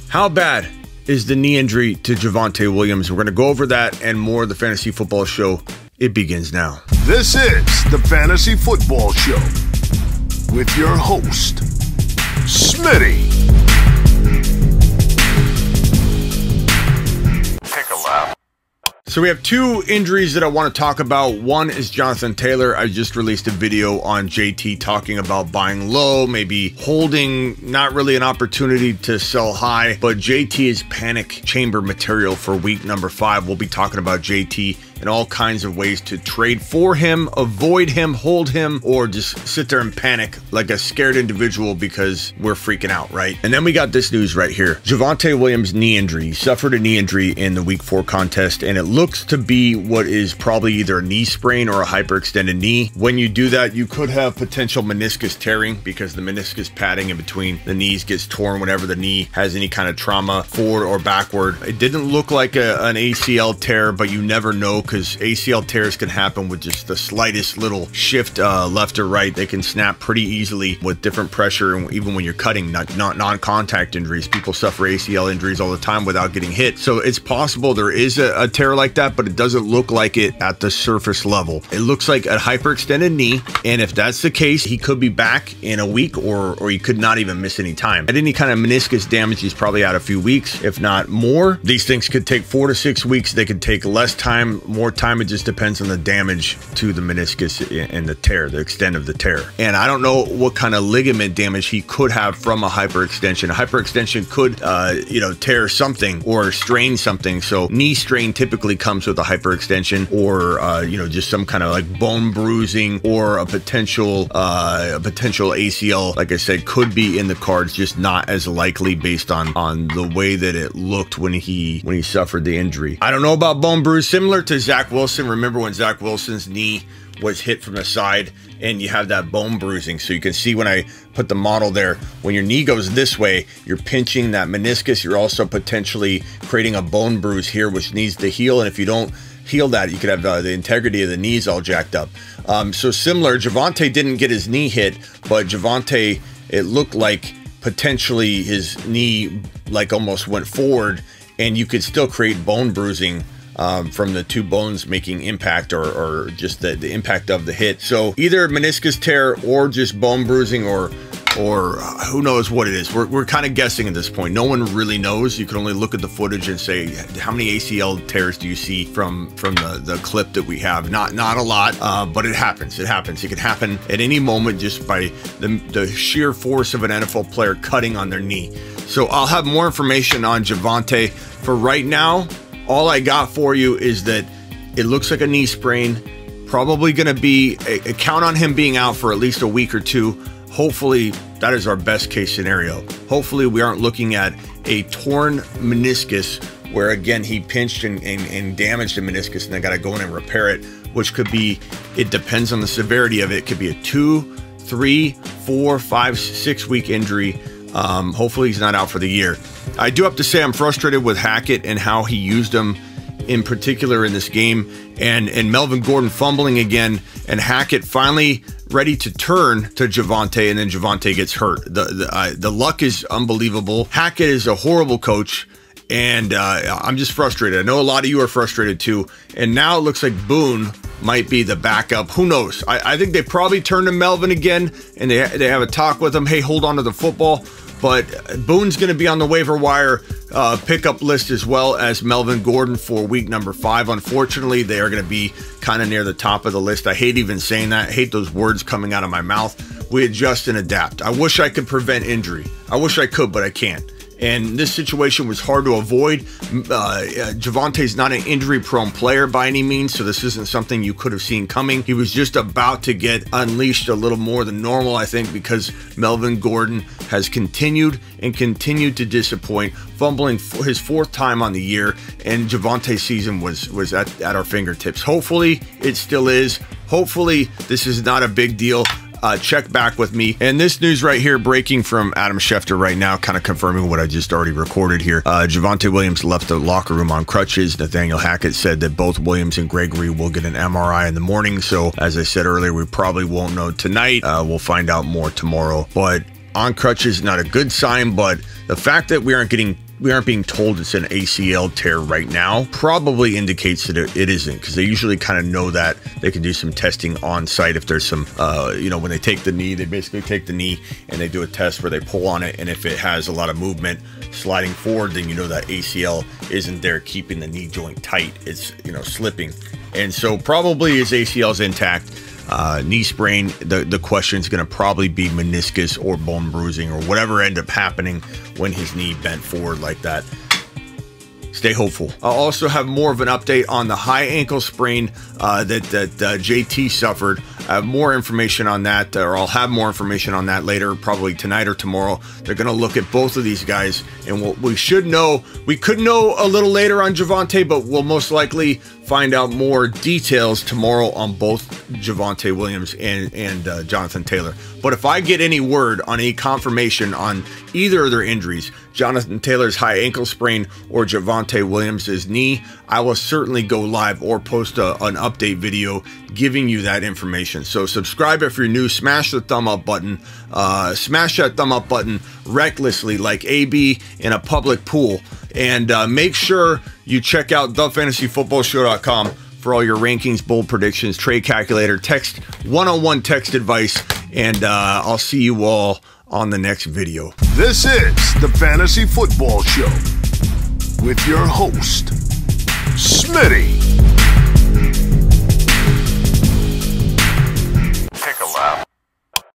How bad is the knee injury to Javonte Williams? We're going to go over that and more of the Fantasy Football Show. It begins now. This is the Fantasy Football Show with your host, Smitty. Take a lap. So we have two injuries that I want to talk about. One is Jonathan Taylor. I just released a video on JT talking about buying low, maybe holding, not really an opportunity to sell high, but JT is panic chamber material for week number 5. We'll be talking about JT and all kinds of ways to trade for him, avoid him, hold him, or just sit there and panic like a scared individual because we're freaking out, right? And then we got this news right here. Javonte Williams' knee injury. He suffered a knee injury in the week 4 contest, and it looks to be what is probably either a knee sprain or a hyperextended knee. When you do that, you could have potential meniscus tearing because the meniscus padding in between the knees gets torn whenever the knee has any kind of trauma, forward or backward. It didn't look like an ACL tear, but you never know, because ACL tears can happen with just the slightest little shift left or right. They can snap pretty easily with different pressure, and even when you're cutting, not non-contact injuries. People suffer ACL injuries all the time without getting hit. So it's possible there is a tear like that, but it doesn't look like it at the surface level. It looks like a hyperextended knee, and if that's the case, he could be back in a week, or he could not even miss any time. At any kind of meniscus damage, he's probably out a few weeks, if not more. These things could take 4 to 6 weeks. They could take less time, more time. It just depends on the damage to the meniscus and the tear, the extent of the tear. And I don't know what kind of ligament damage he could have from a hyperextension. A hyperextension could, tear something or strain something. So knee strain typically comes with a hyperextension, or just some kind of like bone bruising, or a potential ACL. Like I said, could be in the cards, just not as likely based on the way that it looked when he suffered the injury. I don't know about bone bruise, similar to Zach Wilson. Remember when Zach Wilson's knee was hit from the side and you have that bone bruising? So you can see when I put the model there, when your knee goes this way, you're pinching that meniscus. You're also potentially creating a bone bruise here, which needs to heal. And if you don't heal that, you could have the integrity of the knees all jacked up. So similar, Javonte didn't get his knee hit, but Javonte, it looked like potentially his knee like almost went forward, and you could still create bone bruising from the two bones making impact, or just the impact of the hit. So either meniscus tear or just bone bruising, or who knows what it is. We're kind of guessing at this point. No one really knows. You can only look at the footage and say, how many ACL tears do you see from the clip that we have? Not a lot, but it happens. It happens. It can happen at any moment just by the sheer force of an NFL player cutting on their knee. So I'll have more information on Javonte. For right now, all I got for you is that it looks like a knee sprain. Probably going to be a count on him being out for at least a week or two. Hopefully, that is our best case scenario. Hopefully, we aren't looking at a torn meniscus where, again, he pinched and damaged the meniscus and then got to go in and repair it, which could be, it depends on the severity of it. It could be a 2, 3, 4, 5, 6 week injury. Hopefully he's not out for the year. I do have to say I'm frustrated with Hackett and how he used him in particular in this game, and Melvin Gordon fumbling again, and Hackett finally ready to turn to Javonte, and then Javonte gets hurt. The luck is unbelievable. Hackett is a horrible coach, and I'm just frustrated. I know a lot of you are frustrated too, and now it looks like Boone might be the backup. Who knows? I think they probably turned to Melvin again, and they have a talk with him. Hey, hold on to the football. But Boone's going to be on the waiver wire pickup list, as well as Melvin Gordon for week number 5. Unfortunately, they are going to be kind of near the top of the list. I hate even saying that. I hate those words coming out of my mouth. We adjust and adapt. I wish I could prevent injury. I wish I could, but I can't. And this situation was hard to avoid. Javonte's not an injury-prone player by any means, so this isn't something you could have seen coming. He was just about to get unleashed a little more than normal, I think, because Melvin Gordon has continued to disappoint, fumbling his 4th time on the year, and Javonte's season was at our fingertips. Hopefully, it still is. Hopefully, this is not a big deal. Check back with me. And this news right here, breaking from Adam Schefter right now, kind of confirming what I just already recorded here. Javonte Williams left the locker room on crutches. Nathaniel Hackett said that both Williams and Gregory will get an MRI in the morning. So as I said earlier, we probably won't know tonight. We'll find out more tomorrow. But on crutches, not a good sign, but the fact that we aren't being told it's an ACL tear right now probably indicates that it isn't, because they usually kind of know that. They can do some testing on site if there's some, you know, when they take the knee, they basically take the knee and they do a test where they pull on it, and if it has a lot of movement sliding forward, then you know that ACL isn't there keeping the knee joint tight. It's, you know, slipping. And so probably his ACL is intact. Knee sprain, the question is going to probably be meniscus or bone bruising or whatever ended up happening when his knee bent forward like that. Stay hopeful. I'll also have more of an update on the high ankle sprain that JT suffered. I have more information on that, or I'll have more information on that later, probably tonight or tomorrow. They're going to look at both of these guys, and what we should know, we could know a little later on Javonte, but we'll most likely find out more details tomorrow on both Javonte Williams and Jonathan Taylor. But if I get any word on any confirmation on either of their injuries, Jonathan Taylor's high ankle sprain or Javonte Williams' knee, I will certainly go live or post an update video giving you that information. So subscribe if you're new, smash the thumb up button, smash that thumb up button recklessly like AB in a public pool, and make sure you check out thefantasyfootballshow.com for all your rankings, bold predictions, trade calculator, text, one-on-one text advice, and I'll see you all on the next video. This is the Fantasy Football Show with your host, Smitty. Take a lap.